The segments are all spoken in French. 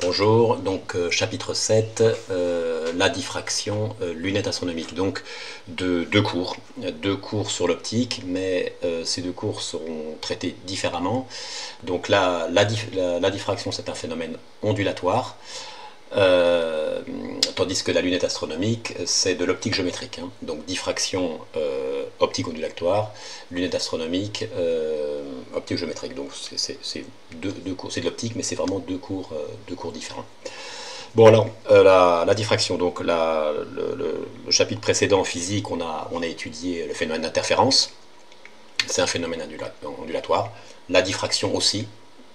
Bonjour, donc chapitre 7, la diffraction, lunettes astronomiques. Donc deux cours sur l'optique, mais ces deux cours seront traités différemment. Donc la diffraction, c'est un phénomène ondulatoire, tandis que la lunette astronomique, c'est de l'optique géométrique. Donc diffraction, optique ondulatoire, lunette astronomique, optique géométrique. Donc c'est deux cours, c'est de l'optique, mais c'est vraiment deux cours différents. Bon alors, la diffraction, donc le chapitre précédent en physique, on a étudié le phénomène d'interférence. C'est un phénomène ondulatoire. La diffraction aussi.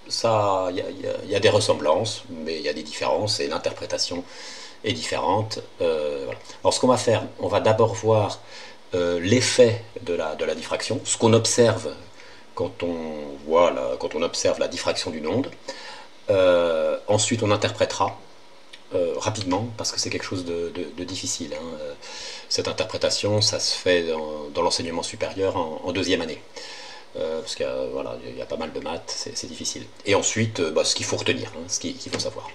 Ça, il y a des ressemblances, mais il y a des différences, et l'interprétation est différente. Voilà. Alors ce qu'on va faire, on va d'abord voir l'effet de la diffraction, ce qu'on observe quand on observe la diffraction d'une onde. Ensuite, on interprétera rapidement, parce que c'est quelque chose de difficile. Cette interprétation, ça se fait dans l'enseignement supérieur en deuxième année. Parce qu'il y a pas mal de maths, c'est difficile. Et ensuite, ce qu'il faut retenir, ce qu'il faut savoir.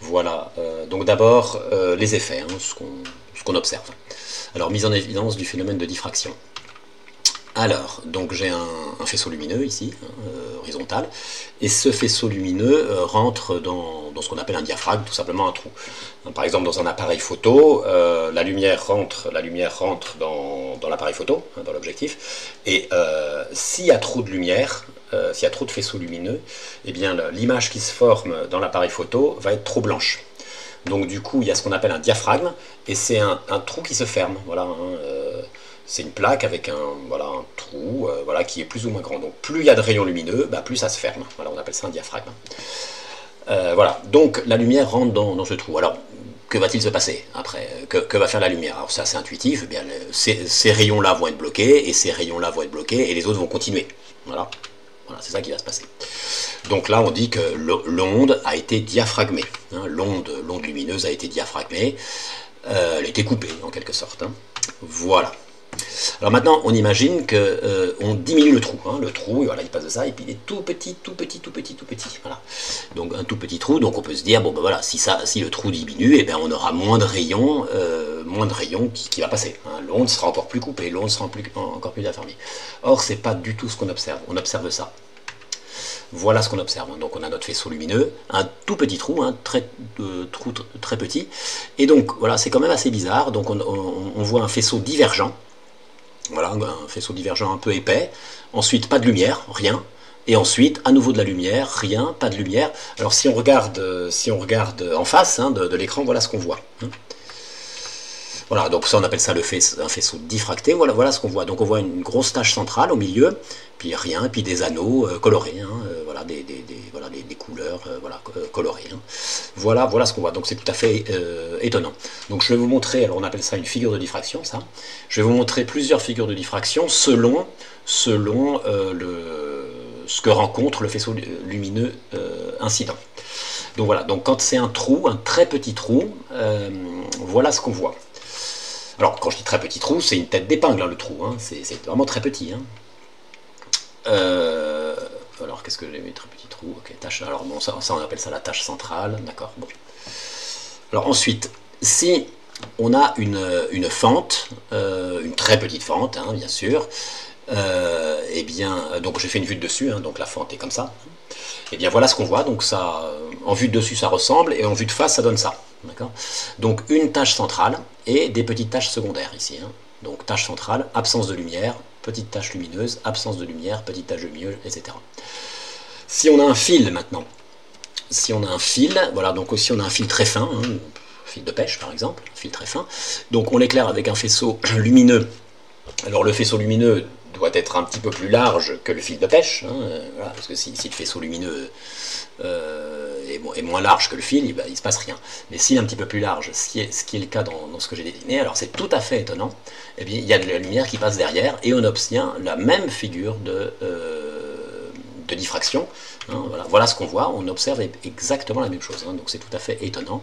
Voilà, donc d'abord, les effets, ce qu'on observe. Alors, mise en évidence du phénomène de diffraction. Alors, donc j'ai un faisceau lumineux ici, horizontal, et ce faisceau lumineux rentre dans ce qu'on appelle un diaphragme, tout simplement un trou. Par exemple, dans un appareil photo, la lumière rentre dans l'appareil photo, dans l'objectif, et s'il y a trop de lumière, s'il y a trop de faisceaux lumineux, eh bien l'image qui se forme dans l'appareil photo va être trop blanche. Donc du coup, il y a ce qu'on appelle un diaphragme, et c'est un trou qui se ferme, voilà. C'est une plaque avec un trou qui est plus ou moins grand. Donc plus il y a de rayons lumineux, plus ça se ferme. Voilà, on appelle ça un diaphragme. Voilà, donc la lumière rentre dans ce trou. Alors, que va-t-il se passer après? Que va faire la lumière? Alors ça, c'est intuitif. Eh bien, ces rayons-là vont être bloqués, et ces rayons-là vont être bloqués, et les autres vont continuer. Voilà, c'est ça qui va se passer. Donc là, on dit que l'onde a été diaphragmée. L'onde lumineuse a été diaphragmée. Elle a été coupée, en quelque sorte. Voilà. Alors maintenant, on imagine qu'on diminue le trou. Le trou, il passe de ça, et puis il est tout petit. Voilà. Donc un tout petit trou, donc on peut se dire, si le trou diminue, eh bien, on aura moins de rayons qui va passer. L'onde sera encore plus coupée, l'onde sera encore plus affermie. Or, c'est pas du tout ce qu'on observe. On observe ça. Voilà ce qu'on observe. Donc on a notre faisceau lumineux, un tout petit trou, trou très petit. Et donc voilà, c'est quand même assez bizarre. Donc on voit un faisceau divergent. Voilà, un faisceau divergent un peu épais. Ensuite, pas de lumière, rien. Et ensuite, à nouveau de la lumière, rien, pas de lumière. Alors si on regarde en face de l'écran, voilà ce qu'on voit. Voilà, donc ça on appelle ça un faisceau diffracté. Voilà ce qu'on voit. Donc on voit une grosse tache centrale au milieu, puis rien, puis des anneaux colorés, des couleurs colorées. Voilà ce qu'on voit. Donc c'est tout à fait étonnant. Donc je vais vous montrer, alors on appelle ça une figure de diffraction, ça. Je vais vous montrer plusieurs figures de diffraction selon ce que rencontre le faisceau lumineux incident. Donc voilà, donc quand c'est un trou, un très petit trou, voilà ce qu'on voit. Alors, quand je dis très petit trou, c'est une tête d'épingle, le trou. C'est vraiment très petit. Alors, qu'est-ce que j'ai mis? Très petit trou. Ok, tâche. Alors, bon, ça, on appelle ça la tâche centrale. D'accord, bon. Alors, ensuite, si on a une fente, une très petite fente, bien sûr, donc j'ai fait une vue de dessus, donc la fente est comme ça. Et bien, voilà ce qu'on voit. Donc, ça, en vue de dessus, ça ressemble, et en vue de face, ça donne ça. Donc une tâche centrale et des petites tâches secondaires ici. Donc tâche centrale, absence de lumière, petite tâche lumineuse, absence de lumière, petite tâche lumineuse, etc. Si on a un fil maintenant, voilà, donc aussi on a un fil très fin, fil de pêche par exemple, un fil très fin, donc on l'éclaire avec un faisceau lumineux. Alors le faisceau lumineux doit être un petit peu plus large que le fil de pêche, parce que si le faisceau lumineux est moins large que le fil, il ne se passe rien. Mais s'il est un petit peu plus large, ce qui est le cas dans ce que j'ai dessiné, alors c'est tout à fait étonnant, eh bien, il y a de la lumière qui passe derrière, et on obtient la même figure de diffraction. Voilà ce qu'on voit, on observe exactement la même chose, donc c'est tout à fait étonnant.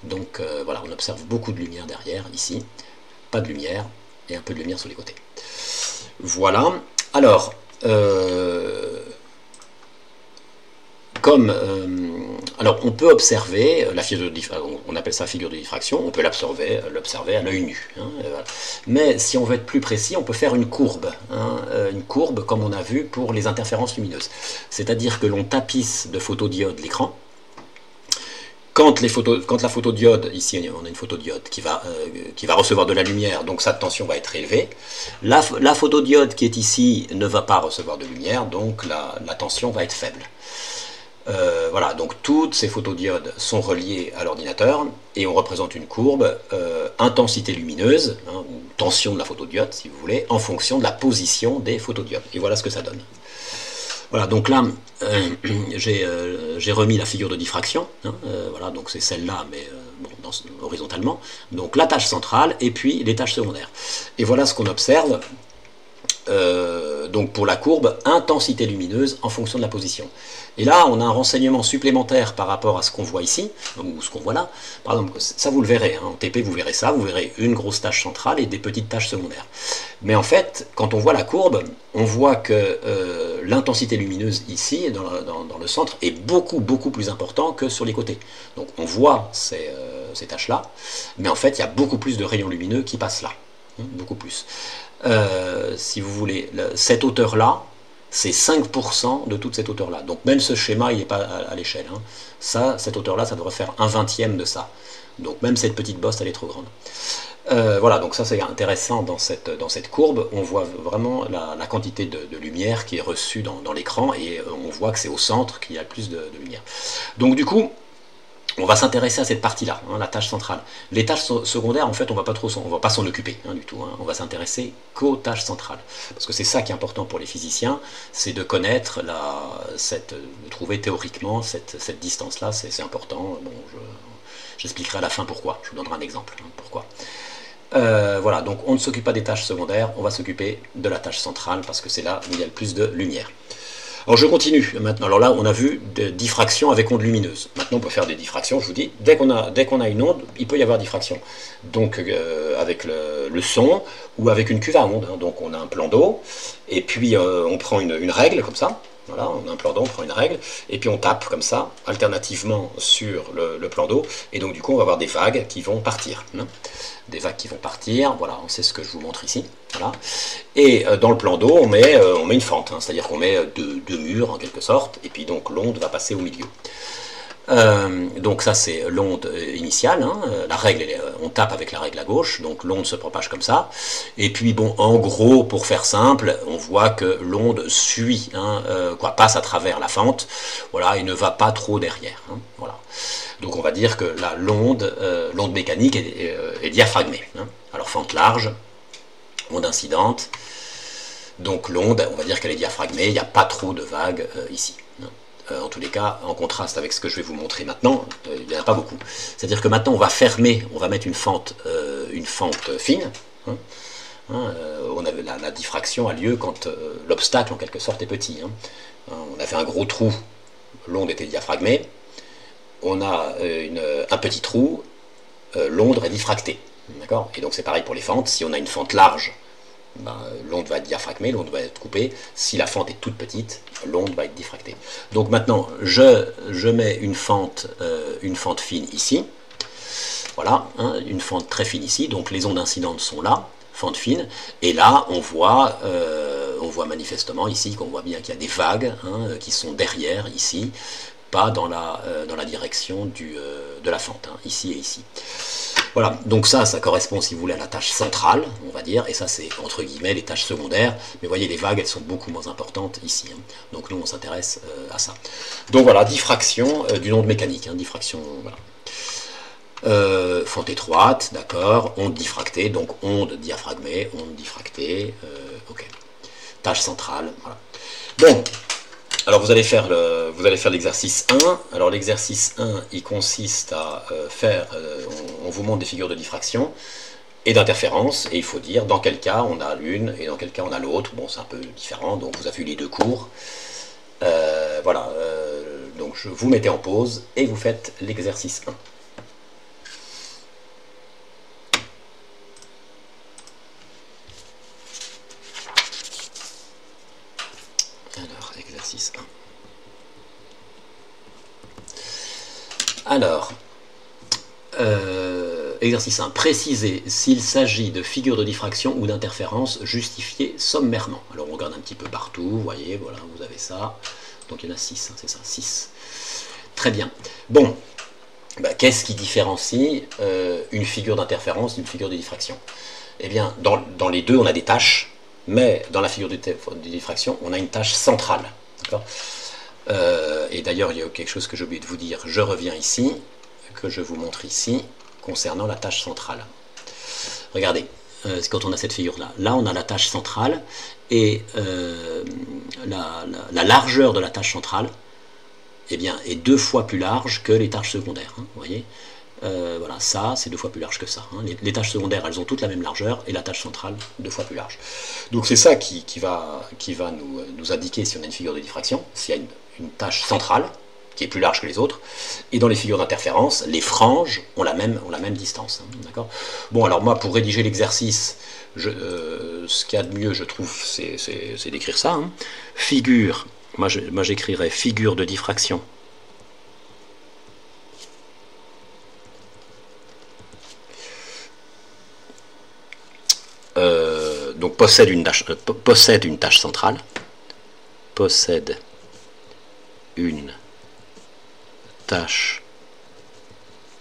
Donc on observe beaucoup de lumière derrière, ici, pas de lumière, et un peu de lumière sur les côtés. Voilà, alors, comme Alors, on peut observer, on appelle ça figure de diffraction, on peut l'observer à l'œil nu. Hein, voilà. Mais si on veut être plus précis, on peut faire une courbe. Hein, une courbe, comme on a vu pour les interférences lumineuses. C'est-à-dire que l'on tapisse de photodiodes l'écran. Quand la photodiode, ici on a une photodiode qui va recevoir de la lumière, donc sa tension va être élevée. La photodiode qui est ici ne va pas recevoir de lumière, donc la tension va être faible. Voilà, donc toutes ces photodiodes sont reliées à l'ordinateur et on représente une courbe intensité lumineuse, hein, ou tension de la photodiode si vous voulez, en fonction de la position des photodiodes. Et voilà ce que ça donne. Voilà, donc là, j'ai remis la figure de diffraction, hein, voilà, donc c'est celle-là, mais bon, horizontalement. Donc la tâche centrale et puis les tâches secondaires. Et voilà ce qu'on observe. Donc pour la courbe, intensité lumineuse en fonction de la position. Et là, on a un renseignement supplémentaire par rapport à ce qu'on voit ici, ou ce qu'on voit là. Par exemple, ça vous le verrez, hein, en TP vous verrez ça, vous verrez une grosse tâche centrale et des petites tâches secondaires. Mais en fait, quand on voit la courbe, on voit que l'intensité lumineuse ici, dans le centre, est beaucoup plus important que sur les côtés. Donc on voit ces tâches-là, mais en fait, il y a beaucoup plus de rayons lumineux qui passent là, hein, beaucoup plus. Si vous voulez, cette hauteur-là, c'est 5% de toute cette hauteur-là. Donc même ce schéma, il n'est pas à l'échelle. Hein. Cette hauteur-là, ça devrait faire 1/20 de ça. Donc même cette petite bosse, elle est trop grande. Voilà, donc ça c'est intéressant dans cette courbe. On voit vraiment la quantité de lumière qui est reçue dans l'écran et on voit que c'est au centre qu'il y a le plus de lumière. Donc du coup, on va s'intéresser à cette partie-là, hein, la tâche centrale. Les tâches secondaires, en fait, on va pas s'en occuper hein, du tout. Hein. On va s'intéresser qu'aux tâches centrales. Parce que c'est ça qui est important pour les physiciens, c'est de connaître, de trouver théoriquement cette distance-là, c'est important. Bon, j'expliquerai à la fin pourquoi, je vous donnerai un exemple. Hein, pourquoi. Voilà, donc on ne s'occupe pas des tâches secondaires, on va s'occuper de la tâche centrale, parce que c'est là où il y a le plus de lumière. Alors je continue maintenant. Alors là, on a vu des diffractions avec ondes lumineuses. Maintenant, on peut faire des diffractions, je vous dis. Dès qu'on a une onde, il peut y avoir diffraction. Donc avec le son ou avec une cuve à ondes. Hein. Donc on a un plan d'eau, et puis on prend une règle comme ça. Voilà, on a un plan d'eau, on prend une règle, et puis on tape comme ça, alternativement sur le plan d'eau, et donc du coup on va avoir des vagues qui vont partir. Hein. Des vagues qui vont partir, voilà, c'est ce que je vous montre ici. Voilà. Et dans le plan d'eau, on met une fente, hein, c'est-à-dire qu'on met deux murs en quelque sorte, et puis donc l'onde va passer au milieu. Donc ça c'est l'onde initiale, hein, la règle, on tape avec la règle à gauche, donc l'onde se propage comme ça, et puis bon, en gros, pour faire simple, on voit que l'onde suit, hein, passe à travers la fente, voilà, et ne va pas trop derrière, hein, voilà. Donc on va dire que là, l'onde mécanique est diaphragmée, hein. Alors fente large, onde incidente, donc l'onde, on va dire qu'elle est diaphragmée, il n'y a pas trop de vagues ici. En tous les cas, en contraste avec ce que je vais vous montrer maintenant, il n'y en a pas beaucoup. C'est-à-dire que maintenant, on va fermer, on va mettre une fente fine. Hein, la diffraction a lieu quand l'obstacle, en quelque sorte, est petit. Hein. On a fait un gros trou, l'onde était diaphragmée. On a un petit trou, l'onde est diffractée. D'accord ? Et donc c'est pareil pour les fentes. Si on a une fente large, l'onde va être diaphragmée, l'onde va être coupée. Si la fente est toute petite, l'onde va être diffractée. Donc maintenant, je mets une fente fine ici. Voilà, hein, une fente très fine ici. Donc les ondes incidentes sont là, fente fine. Et là, on voit manifestement ici qu'on voit bien qu'il y a des vagues hein, qui sont derrière ici, pas dans la direction de la fente, hein, ici et ici. Voilà, donc ça correspond, si vous voulez, à la tâche centrale, on va dire, et ça c'est, entre guillemets, les tâches secondaires, mais vous voyez, les vagues, elles sont beaucoup moins importantes ici, hein. Donc nous, on s'intéresse à ça. Donc voilà, diffraction d'une onde mécanique, hein, diffraction, voilà. Fente étroite, d'accord, onde diffractée, donc onde diaphragmée, onde diffractée, ok. Tâche centrale, voilà. Bon, alors vous allez faire l'exercice 1. Alors l'exercice 1, il consiste à on vous montre des figures de diffraction et d'interférence, et il faut dire dans quel cas on a l'une et dans quel cas on a l'autre. Bon, c'est un peu différent, donc vous avez vu les deux cours. Voilà, donc je vous mettez en pause et vous faites l'exercice 1. Alors, exercice 1. Alors, exercice 1. Préciser s'il s'agit de figures de diffraction ou d'interférence justifiées sommairement. Alors on regarde un petit peu partout, vous voyez, voilà, vous avez ça. Donc il y en a 6, hein, c'est ça, 6. Très bien. Bon, bah, qu'est-ce qui différencie une figure d'interférence d'une figure de diffraction? Eh bien, dans les deux, on a des tâches, mais dans la figure de diffraction, on a une tâche centrale. Et d'ailleurs, il y a quelque chose que j'ai oublié de vous dire. Je reviens ici, que je vous montre ici, concernant la tâche centrale. Regardez, quand on a cette figure-là, là on a la tâche centrale, et la largeur de la tâche centrale, eh bien, est 2 fois plus large que les tâches secondaires. Hein, vous voyez, voilà, ça c'est 2 fois plus large que ça. Hein. Les tâches secondaires, elles ont toutes la même largeur, et la tâche centrale 2 fois plus large. Donc c'est ça qui va nous indiquer si on a une figure de diffraction, s'il y a une tâche centrale qui est plus large que les autres, et dans les figures d'interférence, les franges ont la même distance. Hein, d'accord. Bon, alors moi, pour rédiger l'exercice, ce qu'il y a de mieux, je trouve, c'est d'écrire ça. Hein. Figure, moi j'écrirais figure de diffraction. Donc possède une tâche centrale, possède une tâche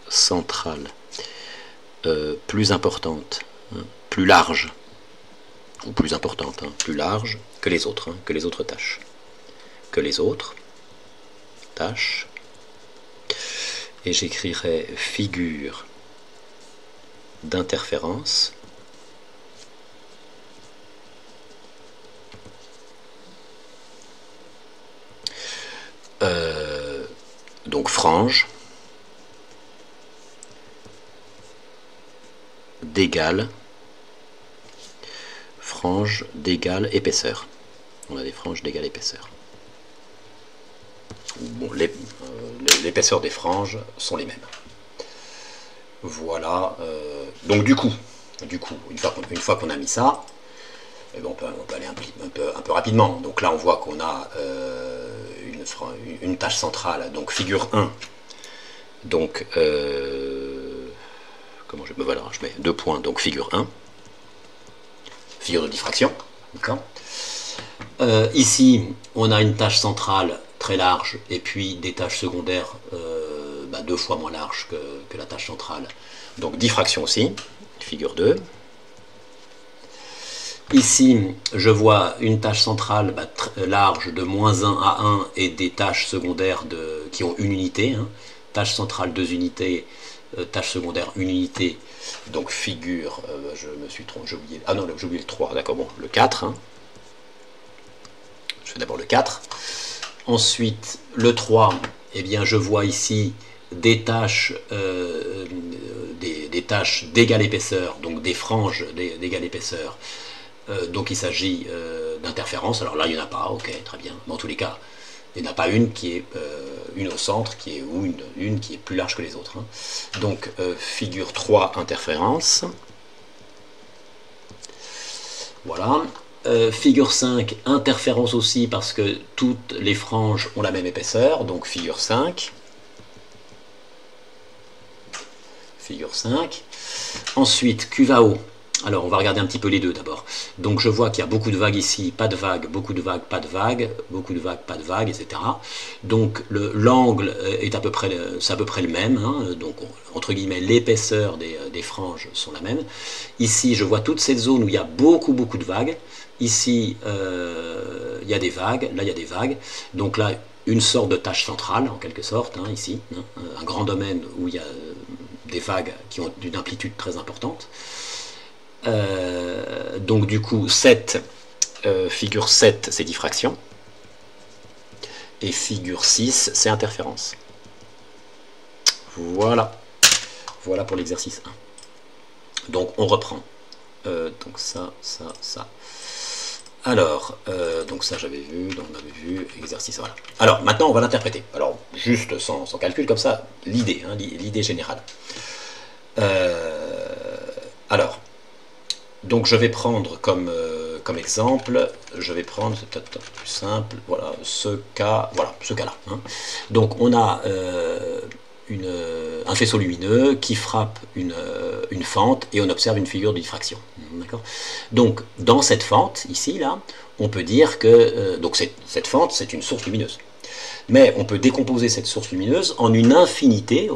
centrale plus importante, hein, plus large, ou plus importante, hein, plus large que les autres, hein, que les autres tâches. Que les autres tâches. Et j'écrirai figure d'interférence donc frange d'égale épaisseur. On a des franges d'égale épaisseur. Bon, l'épaisseur des franges sont les mêmes. Voilà. Donc du coup, une fois qu'on a mis ça, on peut aller un peu rapidement. Donc là, on voit qu'on a une tâche centrale, donc figure 1. Donc, voilà, je mets 2 points, donc figure 1. Figure de diffraction. Ici, on a une tâche centrale très large, et puis des tâches secondaires 2 fois moins larges que la tâche centrale. Donc diffraction aussi, figure 2. Ici, je vois une tâche centrale large de -1 à 1 et des tâches secondaires qui ont 1 unité. Hein. Tâche centrale 2 unités, tâche secondaire 1 unité. Donc figure, je me suis trompé, j'ai oublié. Ah non, j'ai oublié le 3, d'accord, bon, le 4. Hein. Je fais d'abord le 4. Ensuite, le 3, eh bien, je vois ici des tâches d'égale épaisseur, donc des franges d'égale épaisseur. Donc il s'agit d'interférence. Alors là, il n'y en a pas, ok, très bien. Mais en tous les cas, il n'y en a pas une qui est une au centre, ou une qui est plus large que les autres. Hein. Donc figure 3, interférence. Voilà. Figure 5, interférence aussi, parce que toutes les franges ont la même épaisseur, donc figure 5. Figure 5. Ensuite, QVAO. Alors, on va regarder un petit peu les deux d'abord. Donc, je vois qu'il y a beaucoup de vagues ici, pas de vagues, beaucoup de vagues, pas de vagues, beaucoup de vagues, pas de vagues, etc. Donc, l'angle est à peu près le même. Hein. Donc, entre guillemets, l'épaisseur des franges sont la même. Ici, je vois toute cette zone où il y a beaucoup de vagues. Ici, il y a des vagues. Là, il y a des vagues. Donc là, une sorte de tâche centrale, en quelque sorte, hein, ici. Hein, un grand domaine où il y a des vagues qui ont une amplitude très importante. Donc du coup, figure 7, c'est diffraction. Et figure 6, c'est interférence. Voilà. Voilà pour l'exercice 1. Donc on reprend. Donc ça. Alors, donc ça j'avais vu, donc on avait vu, exercice, voilà. Alors maintenant on va l'interpréter. Alors juste sans calcul comme ça, l'idée, hein, l'idée générale. Alors, donc je vais prendre comme exemple, je vais prendre, c'est peut-être plus simple, voilà, ce cas-là. Hein. Donc on a un faisceau lumineux qui frappe une fente et on observe une figure de diffraction. Donc dans cette fente, ici, là, on peut dire que donc cette fente, c'est une source lumineuse. Mais on peut décomposer cette source lumineuse en une infinité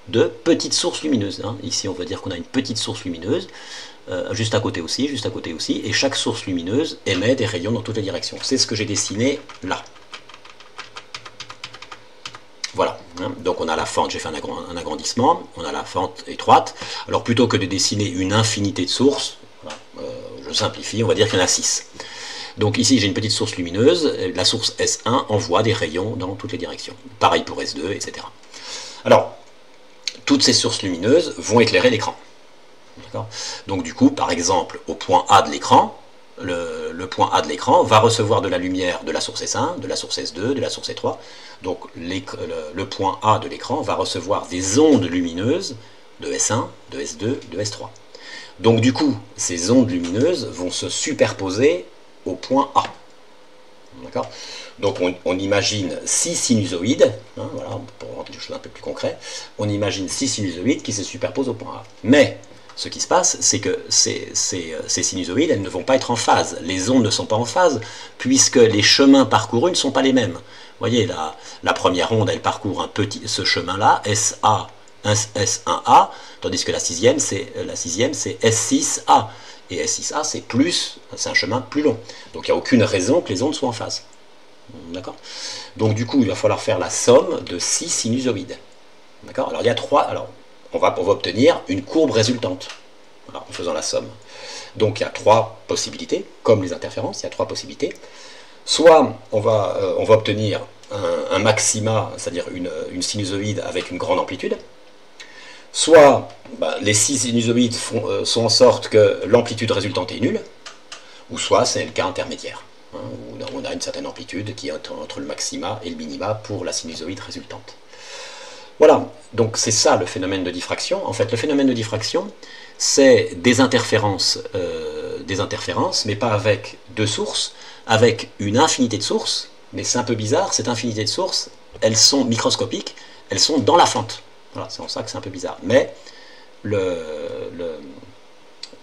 de petites sources lumineuses. Ici, on va dire qu'on a une petite source lumineuse, juste à côté aussi, et chaque source lumineuse émet des rayons dans toutes les directions. C'est ce que j'ai dessiné là. Voilà, donc on a la fente, j'ai fait un agrandissement, on a la fente étroite. Alors plutôt que de dessiner une infinité de sources, voilà, je simplifie, on va dire qu'il y en a 6. Donc ici j'ai une petite source lumineuse, la source S1 envoie des rayons dans toutes les directions. Pareil pour S2, etc. Alors, toutes ces sources lumineuses vont éclairer l'écran. Donc du coup, par exemple, au point A de l'écran, le point A de l'écran va recevoir de la lumière de la source S1, de la source S2, de la source S3. Donc le point A de l'écran va recevoir des ondes lumineuses de S1, de S2, de S3. Donc du coup, ces ondes lumineuses vont se superposer au point A. D'accord ? Donc on imagine 6 sinusoïdes, voilà, pour rendre les choses un peu plus concrètes, on imagine 6 sinusoïdes qui se superposent au point A. Mais ce qui se passe, c'est que ces sinusoïdes, elles ne vont pas être en phase. Les ondes ne sont pas en phase, puisque les chemins parcourus ne sont pas les mêmes. Vous voyez, la première onde, elle parcourt ce chemin-là, SA, S1A, tandis que la sixième, c'est S6A. Et S6A, c'est un chemin plus long. Donc il n'y a aucune raison que les ondes soient en phase. D'accord ? Donc du coup, il va falloir faire la somme de 6 sinusoïdes. D'accord ? Alors il y a 3... Alors, on va obtenir une courbe résultante, voilà, en faisant la somme. Donc il y a 3 possibilités, comme les interférences, il y a 3 possibilités. Soit on va obtenir un maxima, c'est-à-dire une sinusoïde avec une grande amplitude, soit les 6 sinusoïdes sont en sorte que l'amplitude résultante est nulle, ou soit c'est le cas intermédiaire, où on a une certaine amplitude qui est entre le maxima et le minima pour la sinusoïde résultante. Voilà, donc c'est ça le phénomène de diffraction. En fait, le phénomène de diffraction, c'est des interférences, mais pas avec 2 sources, avec une infinité de sources, mais c'est un peu bizarre, cette infinité de sources, elles sont microscopiques, elles sont dans la fente. Voilà, c'est en ça que c'est un peu bizarre. Mais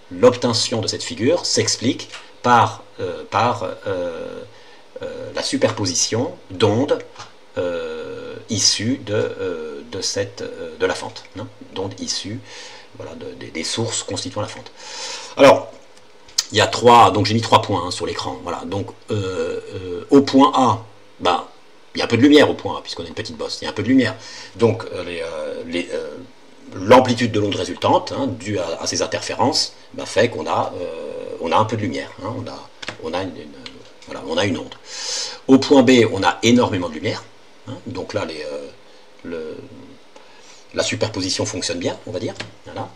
l'obtention de cette figure s'explique par la superposition d'ondes issues de la fente, d'ondes issues des sources constituant la fente. Alors, il y a 3, donc j'ai mis 3 points sur l'écran. Voilà, donc au point A, il y a un peu de lumière au point A, puisqu'on a une petite bosse, il y a un peu de lumière. Donc l'amplitude de l'onde résultante, due à ces interférences, fait qu'on a un peu de lumière. On a une onde. Au point B, on a énormément de lumière. Donc là, la superposition fonctionne bien, on va dire. Voilà.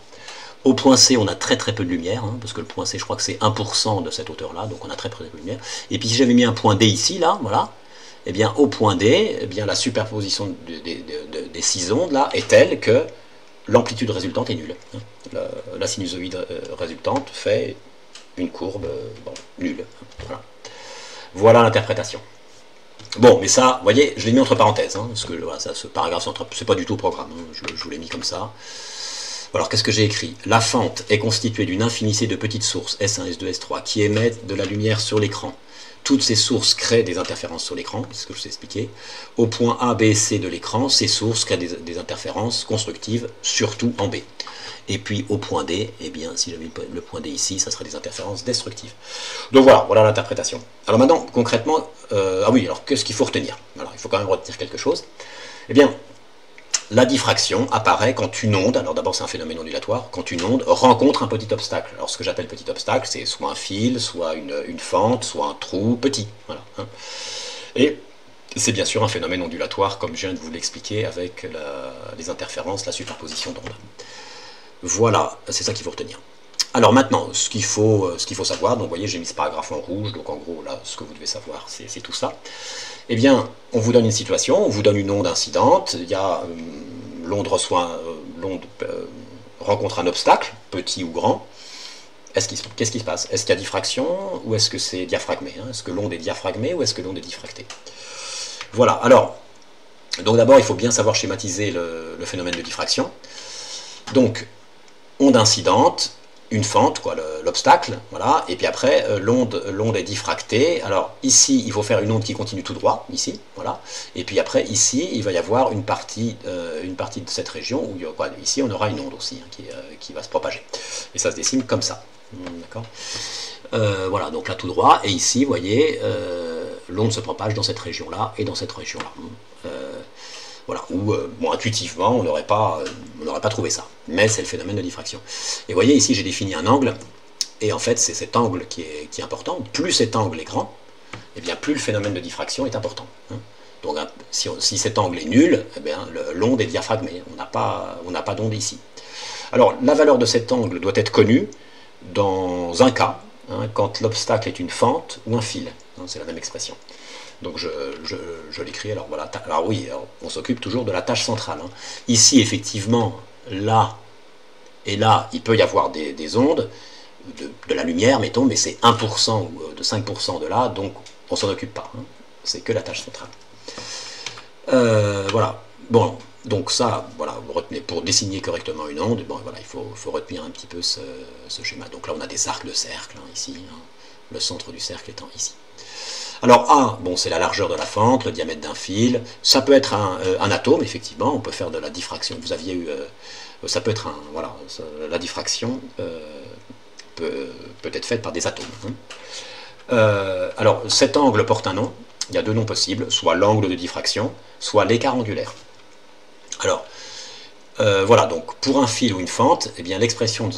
Au point C, on a très très peu de lumière, parce que le point C, je crois que c'est 1% de cette hauteur-là, donc on a très peu de lumière. Et puis si j'avais mis un point D ici, là, voilà, eh bien au point D, la superposition des 6 ondes là est telle que l'amplitude résultante est nulle. La sinusoïde résultante fait une courbe nulle. Voilà l'interprétation. Bon, mais ça, vous voyez, je l'ai mis entre parenthèses, parce que voilà, ce paragraphe, c'est pas du tout au programme, je vous l'ai mis comme ça. Alors, qu'est-ce que j'ai écrit? La fente est constituée d'une infinité de petites sources, S1, S2, S3, qui émettent de la lumière sur l'écran. Toutes ces sources créent des interférences sur l'écran, c'est ce que je vous ai expliqué. Au point A, B et C de l'écran, ces sources créent des interférences constructives, surtout en B. Et puis au point D, eh bien, si j'avais le point D ici, ça serait des interférences destructives. Donc voilà l'interprétation. Alors maintenant, concrètement, alors qu'est-ce qu'il faut retenir? Alors, il faut quand même retenir quelque chose. Eh bien, la diffraction apparaît quand une onde, alors d'abord c'est un phénomène ondulatoire, quand une onde rencontre un petit obstacle. Alors ce que j'appelle petit obstacle, c'est soit un fil, soit une fente, soit un trou petit. Voilà. Et c'est bien sûr un phénomène ondulatoire, comme je viens de vous l'expliquer, avec les interférences, la superposition d'ondes. Voilà, c'est ça qu'il faut retenir. Alors maintenant, ce qu'il faut savoir, donc vous voyez, j'ai mis ce paragraphe en rouge, donc en gros, là, ce que vous devez savoir, c'est tout ça. Eh bien, on vous donne une situation, on vous donne une onde incidente, il y a l'onde rencontre un obstacle, petit ou grand. Qu'est-ce qui se passe? Est-ce qu'il y a diffraction ou est-ce que c'est diaphragmé? Est-ce que l'onde est diaphragmée ou est-ce que l'onde est diffractée? Voilà, alors, Donc d'abord, il faut bien savoir schématiser le phénomène de diffraction. Donc, onde incidente, une fente, quoi, l'obstacle, voilà, et puis après, l'onde est diffractée. Alors, ici, il faut faire une onde qui continue tout droit, ici, voilà, et puis après, ici, il va y avoir une partie de cette région, où quoi, ici, on aura une onde aussi, hein, qui va se propager. Et ça se dessine comme ça, d'accord. Voilà, donc là, tout droit, et ici, vous voyez, l'onde se propage dans cette région-là, et dans cette région-là. Voilà, où bon, intuitivement, on n'aurait pas trouvé ça. Mais c'est le phénomène de diffraction. Et vous voyez, ici, j'ai défini un angle, et en fait, c'est cet angle qui est important. Plus cet angle est grand, et bien plus le phénomène de diffraction est important. Hein. Donc, si cet angle est nul, eh bien, l'onde est diaphragmée. On n'a pas d'onde ici. Alors, la valeur de cet angle doit être connue dans un cas, hein, quand l'obstacle est une fente ou un fil. Hein, c'est la même expression. Donc je l'écris, alors voilà, alors oui, alors on s'occupe toujours de la tâche centrale. Hein. Ici, effectivement, là et là, il peut y avoir des ondes, de la lumière, mettons, mais c'est 1% ou de 5% de là, donc on s'en occupe pas. Hein. C'est que la tâche centrale. Voilà, bon, donc ça, voilà, vous retenez, pour dessiner correctement une onde, bon, voilà, il faut retenir un petit peu ce schéma. Donc là, on a des arcs de cercle, hein, ici, hein, le centre du cercle étant ici. Alors A, bon, c'est la largeur de la fente, le diamètre d'un fil. Ça peut être un atome, effectivement. On peut faire de la diffraction. Vous aviez eu, ça peut être voilà, la diffraction peut être faite par des atomes. Hein. Alors cet angle porte un nom. Il y a deux noms possibles, soit l'angle de diffraction, soit l'écart angulaire. Alors voilà, donc pour un fil ou une fente, eh bien l'expression de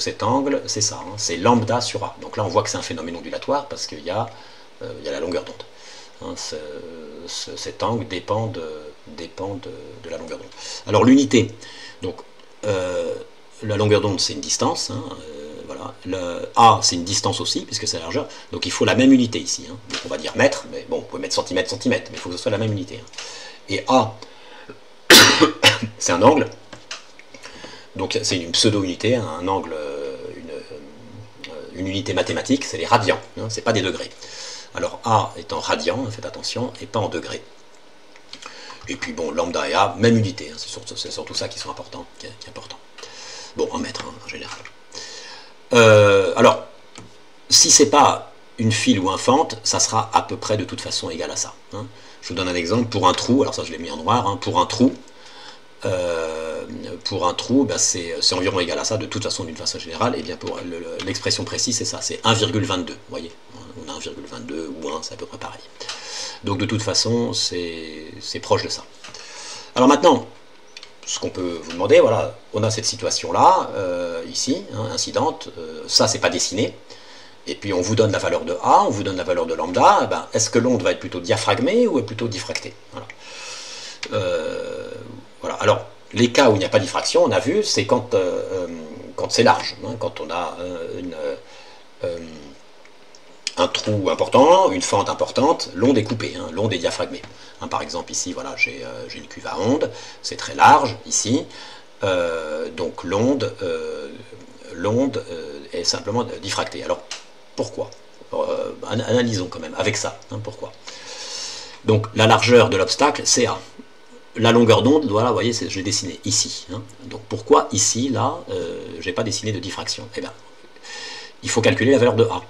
cet angle, c'est ça, hein, c'est lambda sur A. Donc là, on voit que c'est un phénomène ondulatoire parce qu'il y a la longueur d'onde. Hein, cet angle dépend de la longueur d'onde. Alors l'unité, donc la longueur d'onde c'est une distance, hein, voilà. Le A c'est une distance aussi, puisque c'est la largeur, donc il faut la même unité ici. Hein. Donc on va dire mètre, mais bon, vous pouvez mettre centimètre, centimètre, mais il faut que ce soit la même unité. Hein. Et A, c'est un angle, donc c'est une pseudo-unité, hein, un angle, une unité mathématique, c'est les radians, hein, c'est pas des degrés. Alors A est en radian, faites attention, et pas en degrés. Et puis bon, lambda et A, même unité, hein, c'est surtout ça qui est important. Bon, en mètre, hein, en général. Alors, si c'est pas une file ou un fente, ça sera à peu près de toute façon égal à ça. Hein. Je vous donne un exemple, pour un trou, alors ça je l'ai mis en noir, hein, pour un trou, ben c'est environ égal à ça, de toute façon, d'une façon générale, et bien pour l'expression précise, c'est ça, c'est 1,22, vous voyez, on a 1,22 ou 1, c'est à peu près pareil. Donc de toute façon, c'est proche de ça. Alors maintenant, ce qu'on peut vous demander, voilà, on a cette situation-là, ici, hein, incidente, ça c'est pas dessiné, et puis on vous donne la valeur de A, on vous donne la valeur de lambda, eh ben, est-ce que l'onde va être plutôt diaphragmée ou plutôt diffractée? Voilà. Voilà. Alors, les cas où il n'y a pas de diffraction, on a vu, c'est quand c'est large, hein, quand on a un trou important, une fente importante, l'onde est coupée, hein, l'onde est diaphragmée. Hein, par exemple, ici, voilà, j'ai une cuve à onde, c'est très large, ici, donc l'onde est simplement diffractée. Alors, pourquoi? Analysons quand même, avec ça, hein, pourquoi? Donc, la largeur de l'obstacle, c'est A. La longueur d'onde, voilà, vous voyez, je l'ai dessiné ici. Hein. Donc pourquoi ici, là, je n'ai pas dessiné de diffraction? Eh bien, il faut calculer la valeur de A.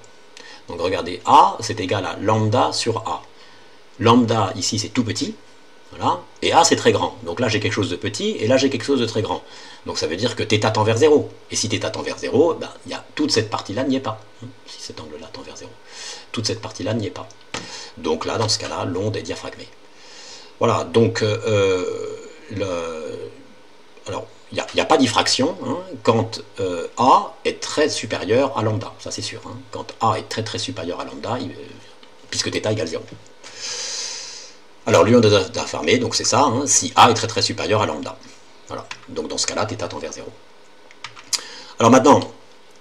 Donc regardez, A, c'est égal à lambda sur A. Lambda, ici, c'est tout petit, voilà, et A, c'est très grand. Donc là, j'ai quelque chose de petit, et là, j'ai quelque chose de très grand. Donc ça veut dire que θ tend vers 0. Et si θ tend vers 0, ben, toute cette partie-là n'y est pas. Hein, si cet angle-là tend vers 0. Toute cette partie-là n'y est pas. Donc là, dans ce cas-là, l'onde est diaphragmée. Voilà, donc, alors, il n'y a pas diffraction hein, quand A est très supérieur à lambda, ça c'est sûr. Hein, quand A est très très supérieur à lambda, puisque θ égale 0. Alors, l'onde est diaphragmée, donc c'est ça, hein, si A est très très supérieur à lambda. Voilà, donc dans ce cas-là, θ tend vers 0. Alors maintenant,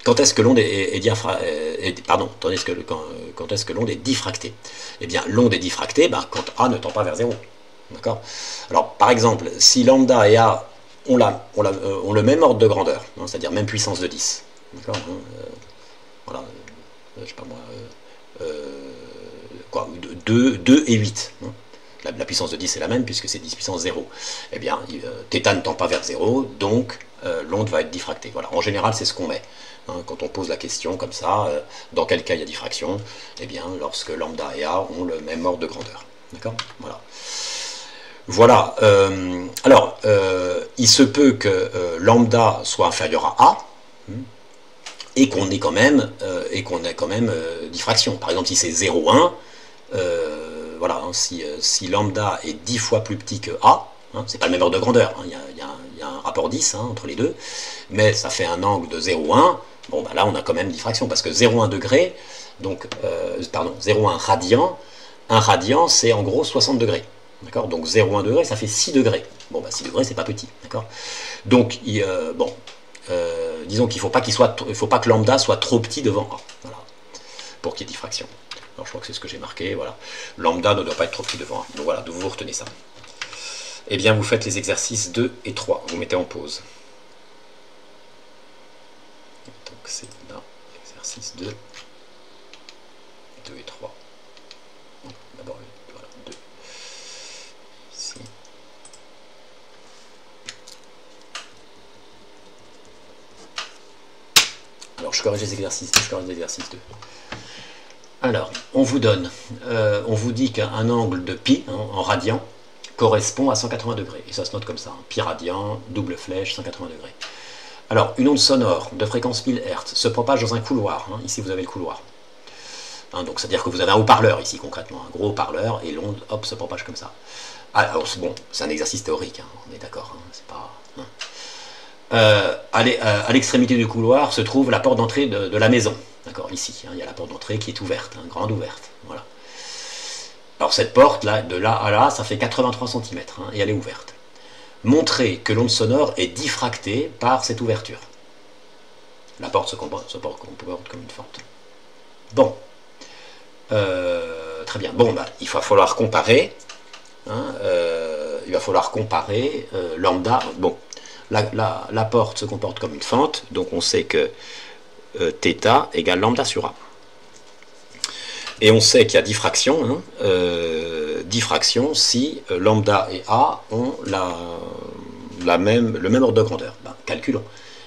quand est-ce que l'onde quand est-ce que l'onde est diffractée? Eh bien, l'onde est diffractée quand A ne tend pas vers 0. D'accord. Alors, par exemple, si lambda et A ont le même ordre de grandeur, hein, c'est-à-dire même puissance de 10, d'accord, hein, voilà, je sais pas moi, 2 et 8, hein, la puissance de 10 est la même puisque c'est 10 puissance 0. Eh bien, θ ne tend pas vers 0, donc l'onde va être diffractée. Voilà, en général, c'est ce qu'on met. Hein, quand on pose la question comme ça, dans quel cas il y a diffraction? Eh bien, lorsque lambda et A ont le même ordre de grandeur. D'accord? Voilà. Voilà. Alors, il se peut que lambda soit inférieur à A, et qu'on ait quand même, diffraction. Par exemple, si c'est 0,1, voilà, hein, si lambda est 10 fois plus petit que A, hein, c'est pas le même ordre de grandeur, hein, il y a un rapport 10 hein, entre les deux, mais ça fait un angle de 0,1, bon, bah là on a quand même diffraction, parce que 0,1 degré, donc, pardon, 0,1 radian, un radian c'est en gros 60 degrés. D'accord. Donc 0,1 degré, ça fait 6 degrés. Bon, bah 6 degrés, c'est pas petit. D'accord. Donc, bon, disons qu'il ne faut pas que lambda soit trop petit devant A. Voilà. Pour qu'il y ait diffraction. Alors, je crois que c'est ce que j'ai marqué. Voilà. Lambda ne doit pas être trop petit devant A. Donc voilà, vous retenez ça. Eh bien, vous faites les exercices 2 et 3. Vous mettez en pause. Donc, c'est là, exercice 2 et 3. D'abord, voilà, 2. Ici. Alors, je corrige les exercices 2. Alors, on vous dit qu'un angle de pi, hein, en radian, correspond à 180 degrés. Et ça se note comme ça, hein, pi radian, double flèche, 180 degrés. Alors, une onde sonore de fréquence 1000 Hz se propage dans un couloir. Hein, ici, vous avez le couloir. Hein, donc, c'est-à-dire que vous avez un haut-parleur ici, concrètement. Un gros haut-parleur, et l'onde, hop, se propage comme ça. Alors, bon, c'est un exercice théorique, hein, on est d'accord. Hein, c'est pas... Hein. À l'extrémité du couloir se trouve la porte d'entrée de la maison. D'accord, ici, hein, il y a la porte d'entrée qui est ouverte, hein, grande ouverte. Voilà. Alors cette porte, là, de là à là, ça fait 83 cm, hein, et elle est ouverte. Montrez que l'onde sonore est diffractée par cette ouverture. La porte se comporte comme une fente. Bon. Très bien. Bon, bah, il va falloir comparer. Hein, lambda. Bon. La porte se comporte comme une fente, donc on sait que θ égale lambda sur A. Et on sait qu'il y a diffraction, hein, diffraction si lambda et A ont le même ordre de grandeur. Ben, calculons.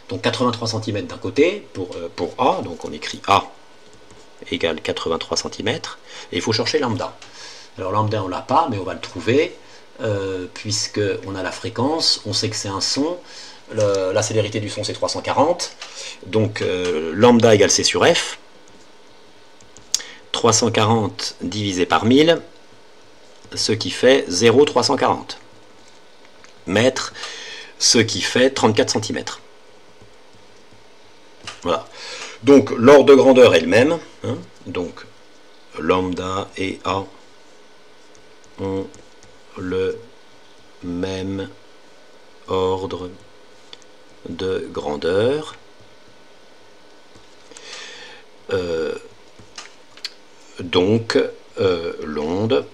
Donc 83 cm d'un côté pour A, donc on écrit A égale 83 cm, et il faut chercher lambda. Alors lambda on l'a pas, mais on va le trouver. Puisqu'on a la fréquence, on sait que c'est un son, la célérité du son c'est 340, donc lambda égale C sur F, 340 divisé par 1000, ce qui fait 0,340 mètres, ce qui fait 34 cm. Voilà. Donc l'ordre de grandeur est le même, hein, donc lambda et A ont le même ordre de grandeur. Donc l'onde